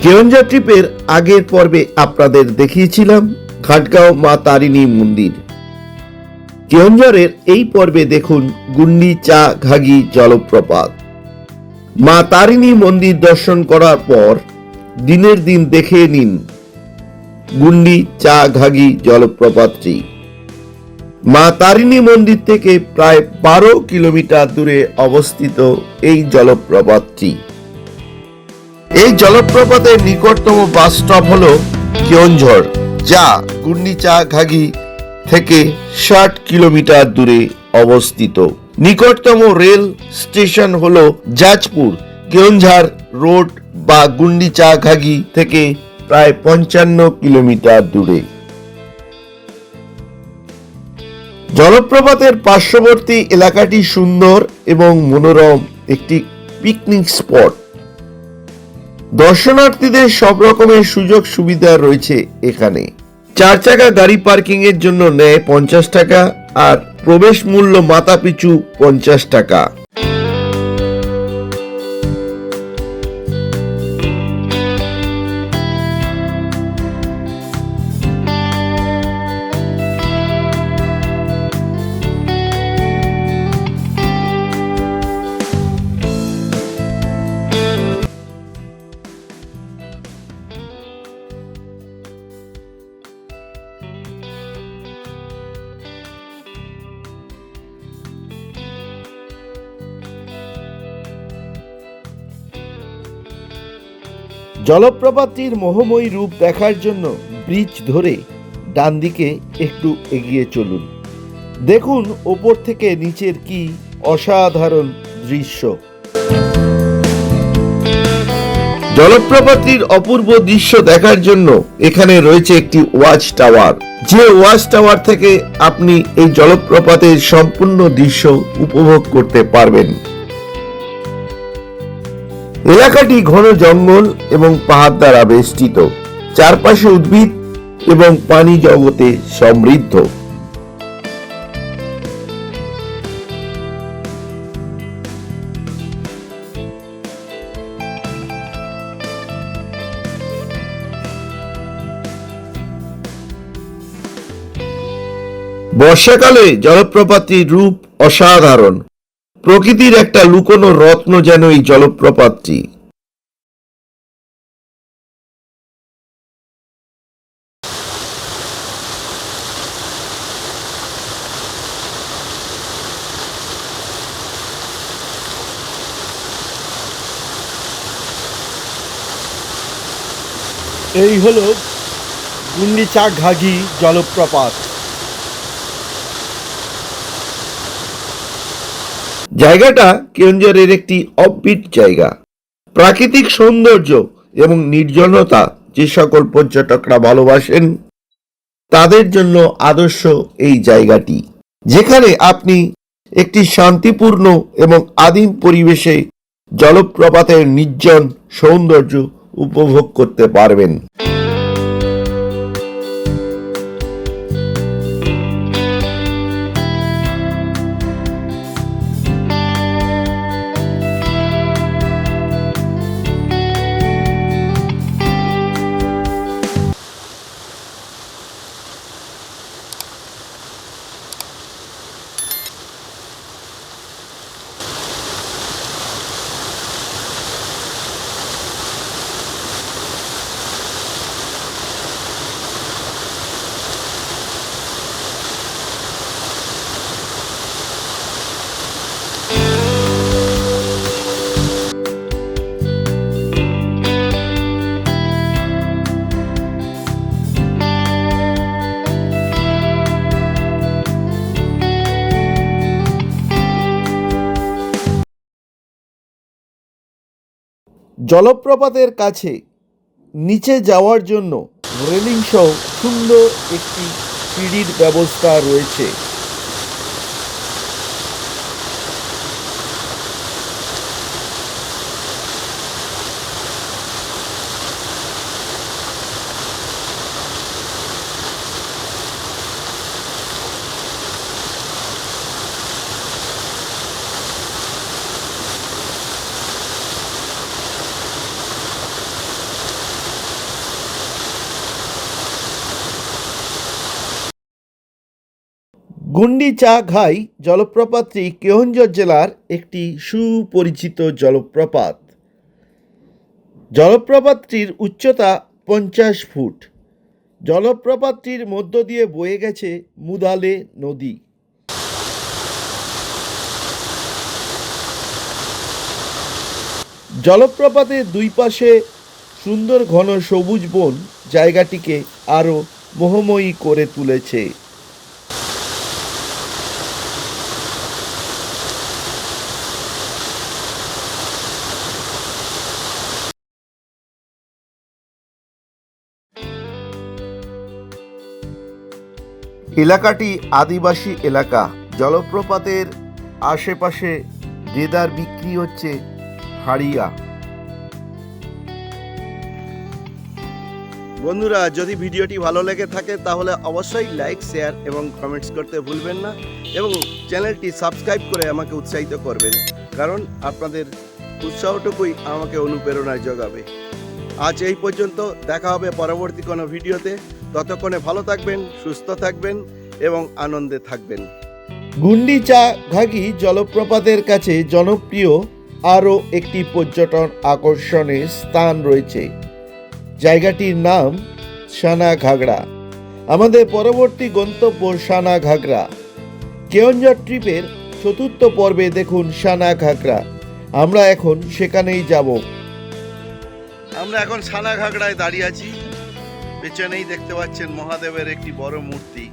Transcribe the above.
কেওনঝর ট্রিপের আগের পর্বে আপনাদের দেখিয়েছিলাম ঘাটগাঁও মা তারিণী মন্দির। কেওনঝরের এই পর্বে দেখুন গুন্ডি চা ঘাগি জলপ্রপাত। মা তারিণী মন্দির দর্শন করার পর দিনের দিন দেখে নিন গুন্ডি চা ঘাগি জলপ্রপাতটি। মা তারিণী মন্দির থেকে প্রায় 12 কিলোমিটার দূরে অবস্থিত এই জলপ্রপাতটি। এই জলপ্রপাতের নিকটতম বাস স্টপ হল কেওনঝর, যা গুন্ডি চা ঘাগি থেকে 60 কিলোমিটার দূরে অবস্থিত। নিকটতম রেল স্টেশন হল জাজপুর। কেওনঝর রোড বা গুন্ডি চা ঘাগি থেকে প্রায় 55 কিলোমিটার দূরে। জলপ্রপাতের পার্শ্ববর্তী এলাকাটি সুন্দর এবং মনোরম একটি পিকনিক স্পট। দর্শনার্থীদের সব রকমের সুযোগ সুবিধা রয়েছে এখানে। 4 চাকা গাড়ি পার্কিং এর জন্য নেয় 50 টাকা, আর প্রবেশ মূল্য মাথাপিছু 50 টাকা। জলপ্রপাতটির মোহময়ী রূপ দেখার জন্য ব্রিজ ধরে ডান দিকে একটু এগিয়ে চলুন। দেখুন ওপর থেকে নিচের কি অসাধারণ দৃশ্য। জলপ্রপাতটির অপূর্ব দৃশ্য দেখার জন্য এখানে রয়েছে একটি ওয়াচ টাওয়ার, যে ওয়াচ টাওয়ার থেকে আপনি এই জলপ্রপাতের সম্পূর্ণ দৃশ্য উপভোগ করতে পারবেন। এলাকাটি ঘন জঙ্গল এবং পাহাড় দ্বারা বেষ্টিত। চারপাশে উদ্ভিদ এবং পানি জগতে সমৃদ্ধ। বর্ষাকালে জলপ্রপাতটির রূপ অসাধারণ। প্রকৃতির একটা লুকোনো রত্ন যেন এই জলপ্রপাতটি। এই হলো গুন্ডি চা ঘাগি জলপ্রপাত। জায়গাটা কেওনঝরের একটি অফবিট জায়গা। প্রাকৃতিক সৌন্দর্য এবং নির্জনতা যে সকল পর্যটকরা ভালোবাসেন তাদের জন্য আদর্শ এই জায়গাটি, যেখানে আপনি একটি শান্তিপূর্ণ এবং আদিম পরিবেশে জলপ্রপাতের নির্জন সৌন্দর্য উপভোগ করতে পারবেন। জলপ্রপাতের কাছে নিচে যাওয়ার জন্য রেলিং সহ সুন্দর একটি সিঁড়ির ব্যবস্থা রয়েছে। গুন্ডিচা ঘাই জলপ্রপাতটি কেওনঝর জেলার একটি সুপরিচিত জলপ্রপাত। জলপ্রপাতটির উচ্চতা 50 ফুট। জলপ্রপাতটির মধ্য দিয়ে বয়ে গেছে মুদালে নদী। জলপ্রপাতের দুই পাশে সুন্দর ঘন সবুজ বন জায়গাটিকে আরও মোহময়ী করে তুলেছে। এলাকাটি আদিবাসী এলাকা। জলপ্রপাতের আশেপাশে দেদার বিক্রি হচ্ছে হাড়িয়া। বন্ধুরা, যদি ভিডিওটি ভালো লেগে থাকে তাহলে অবশ্যই লাইক, শেয়ার এবং কমেন্টস করতে ভুলবেন না এবং চ্যানেলটি সাবস্ক্রাইব করে আমাকে উৎসাহিত করবেন, কারণ আপনাদের উৎসাহটুকুই আমাকে অনুপ্রেরণায় যোগাবে। আজ এই পর্যন্ত, দেখা হবে পরবর্তী কোনো ভিডিওতে। ততক্ষণে ভালো থাকবেন, সুস্থ থাকবেন এবং আনন্দে থাকবেন। গুন্ডিচা ঘাগি জলপ্রপাতের কাছে জনপ্রিয় আরও একটি পর্যটন আকর্ষণের স্থান রয়েছে। জায়গাটির নাম সানাঘাগড়া। আমাদের পরবর্তী গন্তব্য সানাঘাগড়া। কেওনঝর ট্রিপের 4র্থ পর্বে দেখুন সানাঘাগড়া। আমরা এখন সেখানেই যাব। আমরা এখন সানাঘাগড়ায় দাঁড়িয়ে আছি। পেছনেই দেখতে পাচ্ছেন মহাদেবের একটি বড় মূর্তি।